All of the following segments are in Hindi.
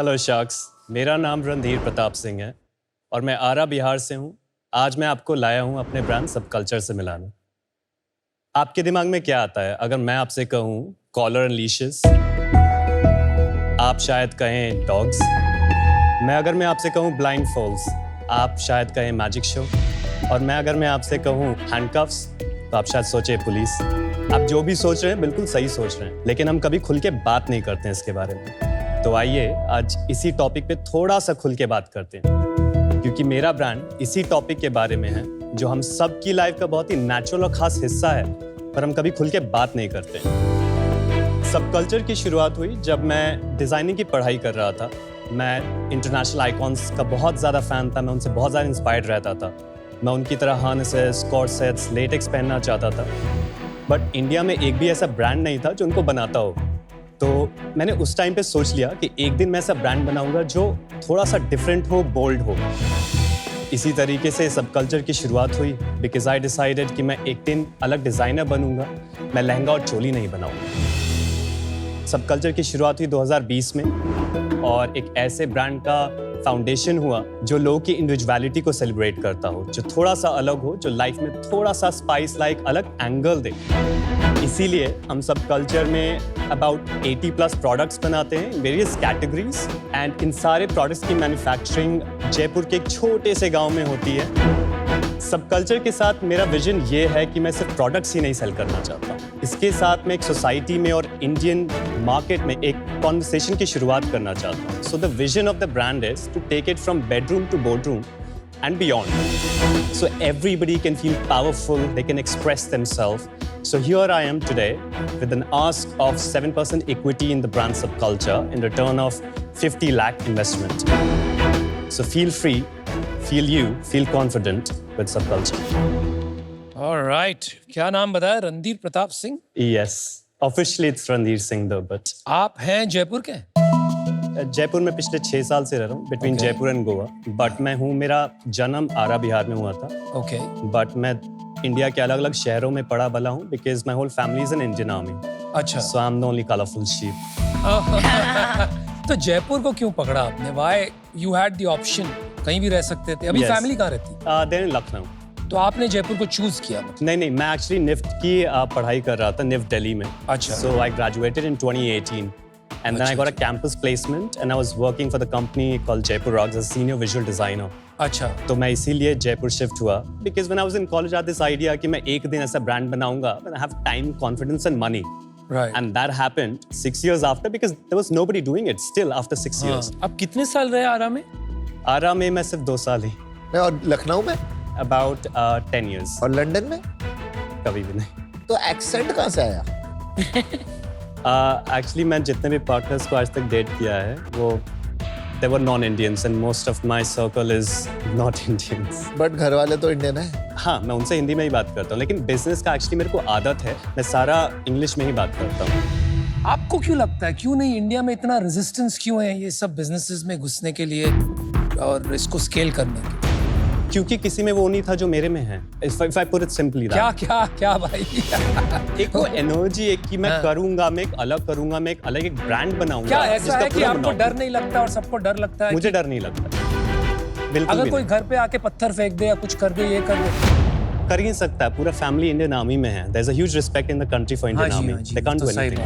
हेलो शख्स, मेरा नाम रणधीर प्रताप सिंह है और मैं आरा बिहार से हूँ। आज मैं आपको लाया हूँ अपने ब्रांड सबकल्चर से मिलाने। आपके दिमाग में क्या आता है अगर मैं आपसे कहूँ कॉलर एंड लीशेस? आप शायद कहें डॉग्स। मैं आपसे कहूँ ब्लाइंड फॉल्स, आप शायद कहें मैजिक शो। और मैं आपसे कहूँ हैंडकफ्स, तो आप शायद सोचे पुलिस। आप जो भी सोच रहे हैं बिल्कुल सही सोच रहे हैं, लेकिन हम कभी खुल के बात नहीं करते हैं इसके बारे में। तो आइए आज इसी टॉपिक पे थोड़ा सा खुल के बात करते हैं, क्योंकि मेरा ब्रांड इसी टॉपिक के बारे में है जो हम सब की लाइफ का बहुत ही नेचुरल और खास हिस्सा है, पर हम कभी खुल के बात नहीं करते। सबकल्चर की शुरुआत हुई जब मैं डिज़ाइनिंग की पढ़ाई कर रहा था। मैं इंटरनेशनल आइकॉन्स का बहुत ज़्यादा फ़ैन था, मैं उनसे बहुत ज़्यादा इंस्पायर्ड रहता था। मैं उनकी तरह हार्नेसेस, कॉर्सेट्स, लेटेक्स पहनना चाहता था, बट इंडिया में एक भी ऐसा ब्रांड नहीं था जो उनको बनाता हो। तो मैंने उस टाइम पे सोच लिया कि एक दिन मैं ऐसा ब्रांड बनाऊंगा जो थोड़ा सा डिफरेंट हो, बोल्ड हो। इसी तरीके से सबकल्चर की शुरुआत हुई बिकॉज आई डिसाइडेड कि मैं एक दिन अलग डिज़ाइनर बनूंगा, मैं लहंगा और चोली नहीं बनाऊंगा। सबकल्चर की शुरुआत हुई 2020 में और एक ऐसे ब्रांड का फाउंडेशन हुआ जो लोगों की इंडिविजुअलिटी को सेलिब्रेट करता हो, जो थोड़ा सा अलग हो, जो लाइफ में थोड़ा सा स्पाइस लाइक अलग एंगल दे। इसीलिए हम सबकल्चर में अबाउट 80+ प्रोडक्ट्स बनाते हैं, वेरियस कैटेगरीज, एंड इन सारे प्रोडक्ट्स की मैन्युफैक्चरिंग जयपुर के एक छोटे से गांव में होती है। सबकल्चर के साथ मेरा विजन ये है कि मैं सिर्फ प्रोडक्ट्स ही नहीं सेल करना चाहता, इसके साथ मैं एक सोसाइटी में और इंडियन मार्केट में एक कॉन्वर्सेशन की शुरुआत करना चाहता हूँ। So the vision of the brand is to take it from bedroom to boardroom and beyond. So everybody can feel powerful, they can express themselves. So here I am today with an ask of 7% equity in the brand Subculture in return of 50 lakh investment. So feel free, feel you, feel confident with Subculture. All right. क्या नाम बताया? Randhir Pratap Singh? Yes, officially it's Ranveer Singh though, but आप हैं जयपुर के? जयपुर में पिछले 6 साल से रह रहा हूँ, between Jaipur and Goa. But मैं हूँ, मेरा जन्म आरा बिहार में हुआ था। ओके। बट मैं इंडिया के अलग अलग शहरों में पड़ा बला हूँ because my whole family is in Indian Army. अच्छा। So I am the only colourful sheep. तो जयपुर को क्यों पकड़ा आपने? Why you had the option? कहीं भी रह सकते थे। अभी फैमिली कहाँ रहती? Then in Lucknow. तो आपने जयपुर को चूज किया? नहीं, मैं एक्चुअली निफ्ट की पढ़ाई कर रहा था, निफ्ट दिल्ली में। अच्छा। So I graduated in 2018 and then I got a campus placement and I was working for the company called Jaipur Rocks as a senior visual designer. अच्छा। तो मैं इसीलिए जयपुर शिफ्ट हुआ because when I was in college I had this idea कि मैं एक दिन ऐसा ब्रांड बनाऊंगा when I have time, confidence and money. Right. And that happened 6 years after because there was nobody doing it still after 6 years. अब कितने साल रहे आरा में? आरा में मैं सिर्फ 2 साल ही। और लखनऊ में? About 10 years. और लंदन में? कभी भी नहीं। तो एक्सेंट कहाँ से आया? एक्चुअली मैं जितने भी पार्टनर्स को आज तक डेट किया है वो they were non-Indians and most of my circle is not Indians. But घर वाले तो इंडियन है। हाँ, मैं उनसे हिंदी में ही बात करता हूँ, लेकिन बिजनेस का एक्चुअली मेरे को आदत है, मैं सारा इंग्लिश में ही बात करता हूँ। आपको क्यों लगता है, क्यों नहीं इंडिया में इतना रेजिस्टेंस क्यों है ये सब बिजनेसेस में घुसने के लिए और इसको स्केल करने के? क्योंकि किसी में वो नहीं था जो मेरे में है। If I put it simply that. क्या भाई? एक वो एनर्जी है कि मैं करूंगा, मैं एक अलग करूंगा, मैं एक अलग एक ब्रांड बनाऊंगा। क्या ऐसा है कि आपको डर नहीं लगता और सबको डर लगता है? मुझे डर नहीं लगता बिल्कुल। अगर कोई घर पे आके पत्थर फेंक दे या कुछ कर दे, ये कर दे, कर ही सकता है। पूरा फैमिली इंडियन आर्मी में है। There's a huge respect in the country for Indian Army. They can't do anything.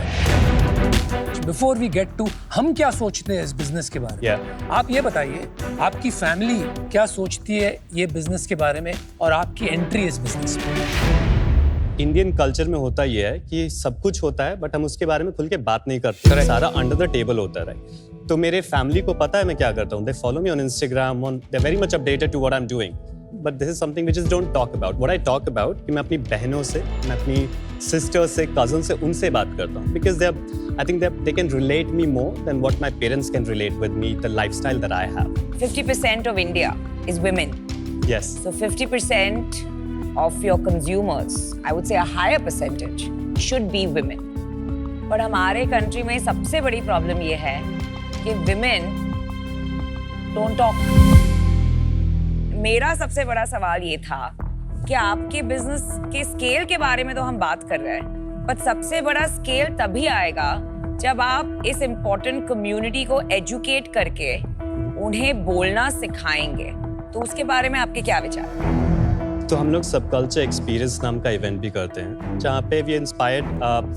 Before we get to हम क्या सोचते हैं इस बिजनेस के बारे में, आप ये बताइए आपकी फैमिली क्या सोचती है ये बिजनेस के बारे में और आपकी एंट्री इस बिजनेस में? इंडियन कल्चर में होता ये है कि सब कुछ होता है बट हम उसके बारे में खुल के बात नहीं करते। सारा अंडर द टेबल होता है, राइट? तो मेरे फैमिली को पता है मैं क्या करता हूँ। They follow me on Instagram, they're very much updated to what I'm doing. But this is something we just don't talk about. What I talk about कि मैं अपनी बहनों से, मैं अपनी सिस्टर से, कजन से, उनसे बात करता हूँ because I think they can relate me more than what my parents can relate with me, the lifestyle that I have. 50% of India is women. Yes. So 50% of your consumers, I would say a higher percentage, should be women. But हमारे कंट्री में सबसे बड़ी प्रॉब्लम ये है कि women don't talk. मेरा सबसे बड़ा सवाल ये था कि आपके बिजनेस के स्केल के बारे में तो हम बात कर रहे हैं, पर सबसे बड़ा स्केल तभी आएगा जब आप इस इम्पोर्टेंट कम्युनिटी को एजुकेट करके उन्हें बोलना सिखाएंगे, तो उसके बारे में आपके क्या विचार हैं? तो हम लोग सब कल्चर एक्सपीरियंस नाम का इवेंट भी करते हैं, जहाँ पे we inspired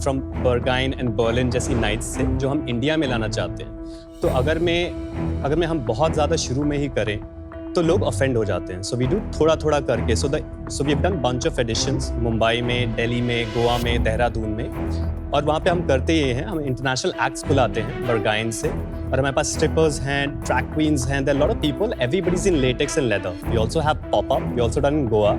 from Berghain and Berlin जैसी नाइट्स से, जो हम इंडिया में लाना चाहते हैं। तो अगर मैं हम बहुत ज़्यादा शुरू में ही करें तो लोग ऑफेंड हो जाते हैं। सो वी डू थोड़ा थोड़ा करके। So we have done bunch of editions Mumbai में, दिल्ली में, गोवा में, देहरादून में, और वहाँ पे हम करते ये हैं, हम इंटरनेशनल एक्ट्स बुलाते हैं बर्गाइन से, और हमारे पास स्ट्रिपर्स हैं, ट्रैक क्वींस हैं, there are lot of people, everybody is in latex and leather. We also have pop up, we also done in Goa,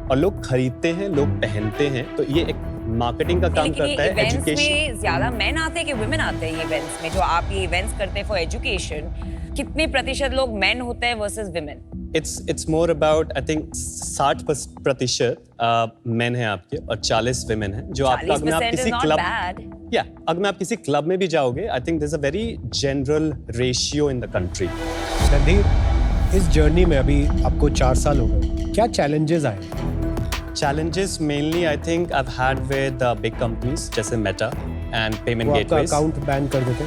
और लोग खरीदते हैं, लोग पहनते हैं। तो ये एक मार्केटिंग का काम करता है, एजुकेशन। में ज्यादा मेन आते हैं कि वुमेन आते हैं ये इवेंट्स में? जो आप ये इवेंट्स करते हैं फॉर एजुकेशन, कितने प्रतिशत लोग मेन होते हैं versus women? It's more about, I think 60% main हैं आपके और 40 वुमेन हैं। जो आपका अगर आप किसी क्लब, अगर आप किसी क्लब में भी जाओगे, I think there's a very general ratio in the country. Randhir, इस जर्नी में अभी आपको 4 साल हो गए, क्या चैलेंजेस आए? Challenges mainly I think I've had with big companies जैसे Meta and payment वो gateways. आपका अकाउंट बैन कर देते?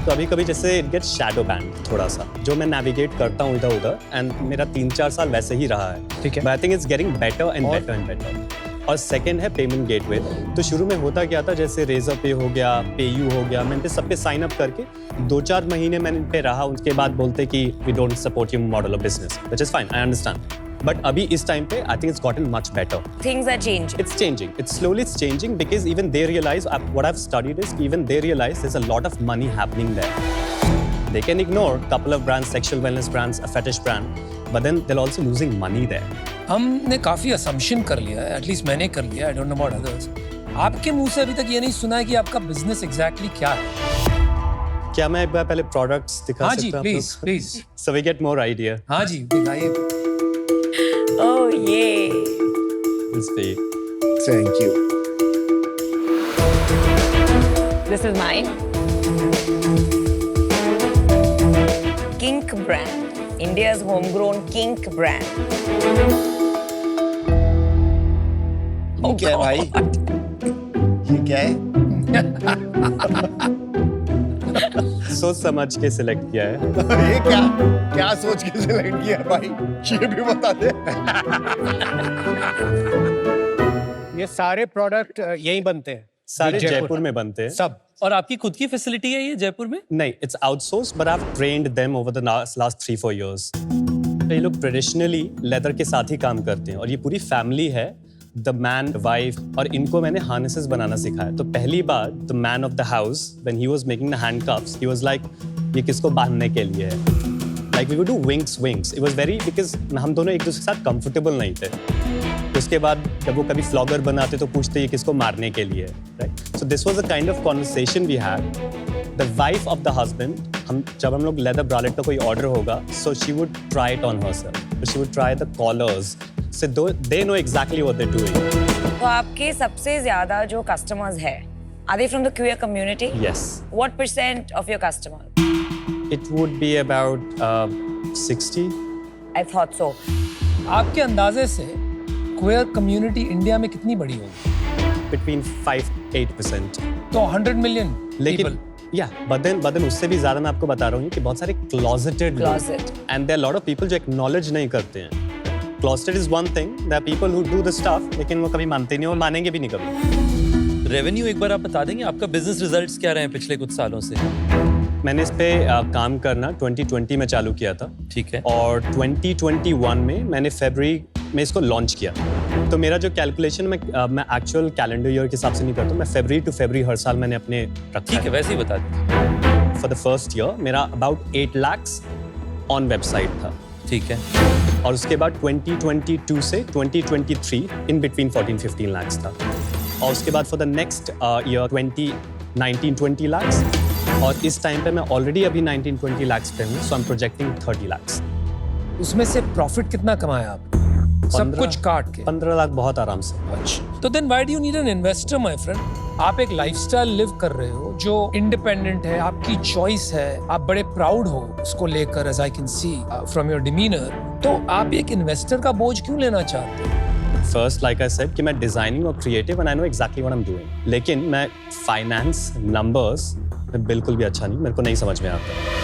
तो अभी जैसे it gets shadow banned थोड़ा सा, जो मैं navigate करता हूँ इधर उधर, and मेरा 3-4 साल वैसे ही रहा है। ठीक है। But I think it's getting better and better and better. और सेकंड है पेमेंट गेटवे। तो शुरू में होता क्या था, जैसे रेजर पे हो गया, पेयू हो गया, मैं इन पे सब पे साइन अप करके 2-4 महीने मैंने इन पे रहा, उसके बाद बोलते कि we don't support your model of business, which is fine, I understand. But अभी इस टाइम पे I think it's gotten much better. Things are changing. It's changing. It's slowly changing because even they realize, what I've studied is even they realize there's a lot of money happening there. They can ignore a couple of brands, sexual wellness brands, a fetish brand, but then they're also losing money there. हमने काफी असम्पशन कर लिया है, एटलीस्ट मैंने कर लिया, I don't know about others. आपके मुंह से अभी तक ये नहीं सुना है कि आपका बिजनेस एग्जैक्टली क्या है। क्या मैं एक बार पहले प्रोडक्ट्स दिखा हाँ सकता जी, हूँ? Please please. So we get more idea. हाँ जी, दिखाइए। Oh yeah. This way. Thank you. This is mine. Kink brand. India's homegrown kink brand. ये क्या है भाई? ये क्या है? सोच समझ के सिलेक्ट किया है। ये क्या सोच के सिलेक्ट किया है भाई? ये भी बता दे। ये सारे प्रोडक्ट यहीं बनते हैं? सारे जयपुर में बनते हैं सब। और आपकी खुद की फैसिलिटी है ये जयपुर में? नहीं, it's outsource, but I have trained them over the last 3-4 years. ये लोग ट्रेडिशनली लेदर के साथ ही काम करते हैं, और ये पूरी फैमिली है, द मैन, वाइफ, और इनको मैंने हार्नेसेस बनाना सिखाया। तो पहली बार the man of the house, when he was making the handcuffs, he was like, ये किसको बांधने के लिए है? Like we would do wings. It was very, because हम दोनों एक दूसरे के साथ कंफर्टेबल नहीं थे। उसके बाद जब वो कभी फ्लॉगर बनाते तो पूछते ये किसको मारने के लिए, right? So this was a kind of conversation we had. The wife of the husband, जब हम लोग लेदर ब्रालेट का कोई ऑर्डर होगा, so she would try it on herself, she would try the collars, so they know exactly what they are doing. तो आपके सबसे ज्यादा जो कस्टमर्स है, are they from the queer community? Yes. What % of your customers? It would be about 60. I thought so. आपके अंदाजे से क्वेयर कम्युनिटी इंडिया में कितनी बड़ी होगी? Between 5-8%. तो 100 मिलियन लेकिन बदन उससे भी ज्यादा मैं आपको बता रहा हूँ कि बहुत सारे closeted Closet. And there lot of people जो एक्नॉलेज नहीं करते हैं। Closeted is one thing, there are people who do the stuff, लेकिन वो कभी मानते नहीं और मानेंगे भी नहीं कभी। रेवेन्यू एक बार आप बता देंगे, आपका बिजनेस रिजल्ट्स क्या रहे हैं पिछले कुछ सालों से? मैंने इस पे काम करना 2020 में चालू किया था। ठीक है। और 2021 में मैंने फरवरी में इसको लॉन्च किया। तो मेरा जो कैलकुलेशन मैं एक्चुअल कैलेंडर ईयर के हिसाब से नहीं करता हूँ, मैं फरवरी टू फरवरी हर साल मैंने अपने रखा। ठीक है, वैसे ही बता दीजिए। फॉर द फर्स्ट ईयर मेरा अबाउट 8 lakhs ऑन वेबसाइट था। ठीक है। और उसके बाद 2022 से 2023 इन बिटवीन 14-15 lakhs था। और उसके बाद for the next year 2019-20 lakhs, और इस टाइम पे मैं ऑलरेडी अभी 19-20 lakhs पे हूँ, सो आई एम प्रोजेक्टिंग 30 lakhs। उसमें से प्रॉफिट कितना कमाया आप? सब कुछ काट के 15 लाख बहुत आराम से। अच्छा, तो then why do you need an investor my friend? आप एक लाइफस्टाइल लिव कर रहे हो जो इंडिपेंडेंट है, आपकी चॉइस है, आप बड़े प्राउड हो उसको लेकर, as I can see from your demeanour. तो आप एक इन्वेस्टर का बोझ क्यों लेना चाहते हो? First, like I said, कि मैं designing और creative and I know exactly what I'm doing. लेकिन मैं finance, numbers में बिल्कुल भी अच्छा नहीं, मेरे को नहीं समझ में आता.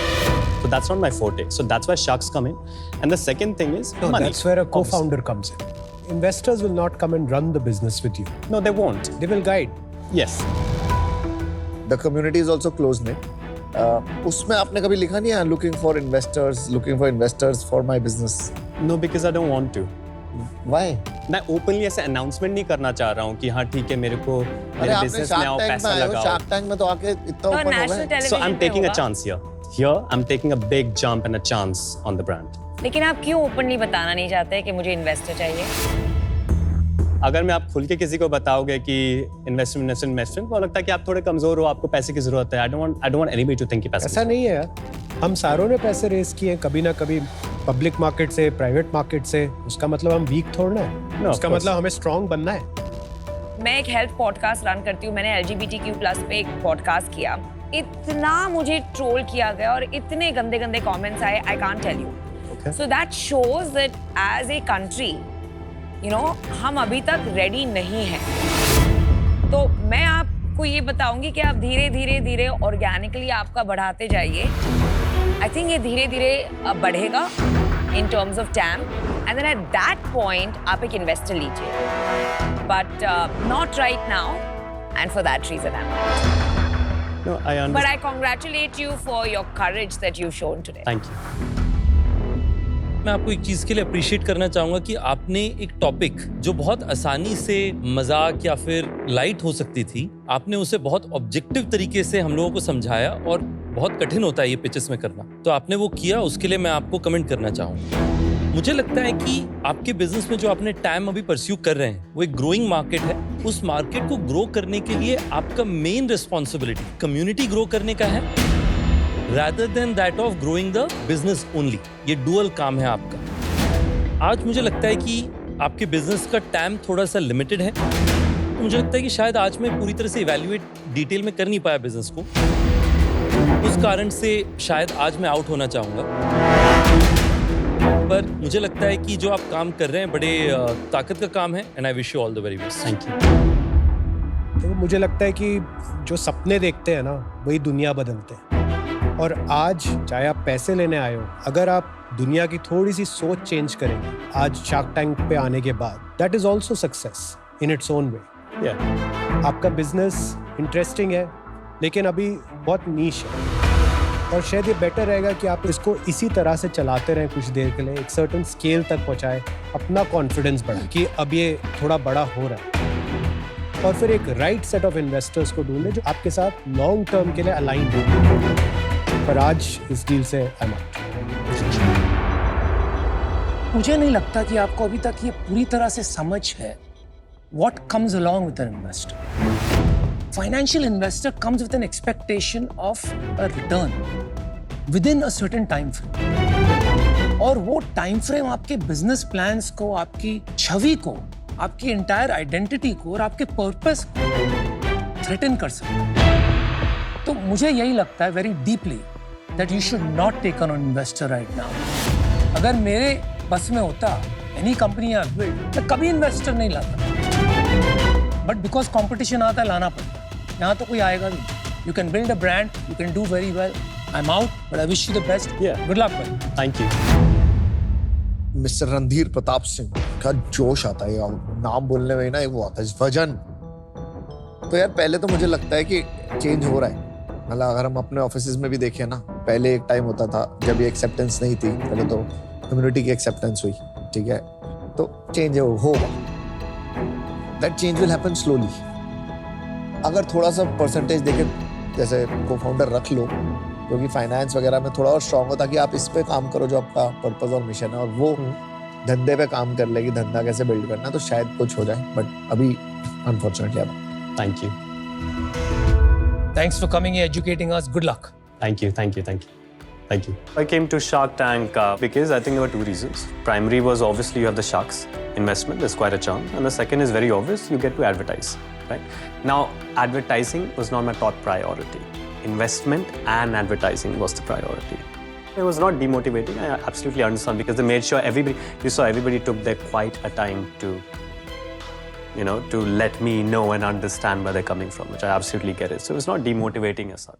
So that's not my forte. So that's why sharks come in. And the second thing is No, money. that's where a co-founder comes in. Investors will not come and run the business with you. No, they won't. They will guide. Yes. The community is also close knit. उसमें आपने कभी लिखा नहीं है looking for investors for my business. No, because I don't want to. Why? मैं openly ऐसे announcement नहीं करना चाह रहा हूँ कि हाँ ठीक है मेरे को अरे मेरे आपने business में आओ पैसा लगाओ. शार्क टैंक में तो आके इतना और ओपन हो national गए. So I'm television पे taking a होगा. chance here. Here I'm taking a big jump and a chance on the brand. लेकिन आप क्यों ओपनली बताना नहीं चाहते कि मुझे इन्वेस्टर चाहिए? अगर मैं आप खुल के किसी को बताओगे कि इन्वेस्टमेंट को लगता है कि आप थोड़े कमजोर हो, आपको पैसे की जरूरत है. I don't want anybody to think कि पैसे. ऐसा नहीं है यार. हम सारों ने पैसे रेस किए कभी ना कभी, पब्लिक मार्केट से, प्राइवेट मार्केट से. उसका मतलब हम वीक थोड़ना है. No, उसका of course. मतलब हमें स्ट्रांग बनना है. मैं एक हेल्थ पॉडकास्ट रन करती हूँ. मैंने LGBTQ+ पे एक पॉडकास्ट किया. इतना मुझे ट्रोल किया गया और इतने गंदे गंदे कमेंट्स आए, I can't tell you. So that shows that as a country हम अभी तक रेडी नहीं हैं. तो मैं आपको ये बताऊंगी कि आप धीरे धीरे धीरे ऑर्गेनिकली आपका बढ़ाते जाइए. आई थिंक ये धीरे धीरे बढ़ेगा in terms of TAM, and then at that point आप एक इन्वेस्टर लीजिए. But not right now, and for that reason I am. No, I understand. But I congratulate you for your courage that you've shown today. Thank you. मैं आपको एक चीज़ के लिए अप्रिशिएट करना चाहूँगा कि आपने एक टॉपिक जो बहुत आसानी से मजाक या फिर लाइट हो सकती थी, आपने उसे बहुत ऑब्जेक्टिव तरीके से हम लोगों को समझाया, और बहुत कठिन होता है ये पिचेस में करना. तो आपने वो किया, उसके लिए मैं आपको कमेंट करना चाहूँगा. मुझे लगता है कि आपके बिजनेस में जो आपने टाइम अभी परस्यू कर रहे हैं वो एक ग्रोइंग मार्केट है. उस मार्केट को ग्रो करने के लिए आपका मेन रिस्पॉन्सिबिलिटी कम्युनिटी ग्रो करने का है, rather than that of growing the business only. ये डुअल काम है आपका. आज मुझे लगता है कि आपके बिजनेस का टाइम थोड़ा सा लिमिटेड है. तो मुझे लगता है कि शायद आज मैं पूरी तरह से इवैल्यूएट डिटेल में कर नहीं पाया बिजनेस को. उस कारण से शायद आज मैं आउट होना चाहूँगा. पर मुझे लगता है कि जो आप काम कर रहे हैं बड़े ताकत का काम है, and I wish you all the very best. Thank you. तो मुझे लगता है कि जो सपने देखते हैं ना, वही दुनिया बदलते हैं. और आज चाहे आप पैसे लेने आए हो, अगर आप दुनिया की थोड़ी सी सोच चेंज करेंगे आज शार्क टैंक पे आने के बाद, that is also success in its own way. Yeah. आपका बिजनेस इंटरेस्टिंग है लेकिन अभी बहुत नीश है, और शायद ये बेटर रहेगा कि आप इसको इसी तरह से चलाते रहें कुछ देर के लिए, एक सर्टेन स्केल तक पहुंचाए, अपना कॉन्फिडेंस बढ़ाए कि अब ये थोड़ा बड़ा हो रहा है, और फिर एक राइट सेट ऑफ इन्वेस्टर्स को ढूंढे जो आपके साथ लॉन्ग टर्म के लिए अलाइन हो. पर आज इस डील से आई एम आउट. मुझे नहीं लगता कि आपको अभी तक ये पूरी तरह से समझ है what comes along with an investor. Financial investor comes with an expectation of a return within a certain time frame. और वो टाइम फ्रेम आपके बिजनेस प्लान्स को, आपकी छवि को, आपकी एंटायर आइडेंटिटी को और आपके पर्पस को थ्रेटन कर सकते हैं. तो मुझे यही लगता है very deeply that you should not take on an investor right now. अगर मेरे बस में होता एनी कंपनी आई बिल्ड, मैं कभी इन्वेस्टर नहीं लाता. बट बिकॉज कॉम्पिटिशन आता है, लाना पड़ता है. यहाँ तो कोई आएगा भी. You can build a brand, you can do very well. I am out, but I wish you the best. Yeah. Good luck भाई. Thank you. Mister Randhir Pratap Singh का जोश आता है, नाम बोलने में ही ना वो आता है वजन. तो यार पहले तो मुझे लगता है कि चेंज हो रहा है. मतलब अगर हम अपने ऑफिसेज में भी देखें ना, पहले एक टाइम होता था जब ये एक्सेप्टेंस नहीं थी. पहले तो कम्युनिटी की एक्सेप्टेंस हुई, ठीक है, तो चेंज होगा. That change will happen slowly. अगर थोड़ा सा परसेंटेज देके जैसे को फाउंडर रख लो, क्योंकि फाइनेंस वगैरह में थोड़ा और स्ट्रांग हो, ताकि आप इस पे काम करो जो आपका पर्पस और मिशन है, और वो धंधे पे काम कर लेगी, धंधा कैसे बिल्ड करना, तो शायद कुछ हो जाए. बट अभी अनफॉर्चुनेटली अब. Thank you. Thanks for coming here, educating us. Good luck. Thank you. Thank you. Thank you. Thank you. I came to Shark Tank because I think there were two reasons. Primary was obviously you have the sharks investment. There's quite a chance. And the second is very obvious. You get to advertise. Right? Now, advertising was not my top priority. Investment and advertising was the priority. It was not demotivating. I absolutely understand because they made sure you saw everybody took their quite a time to to let me know and understand where they're coming from, which I absolutely get it. So it's not demotivating as such.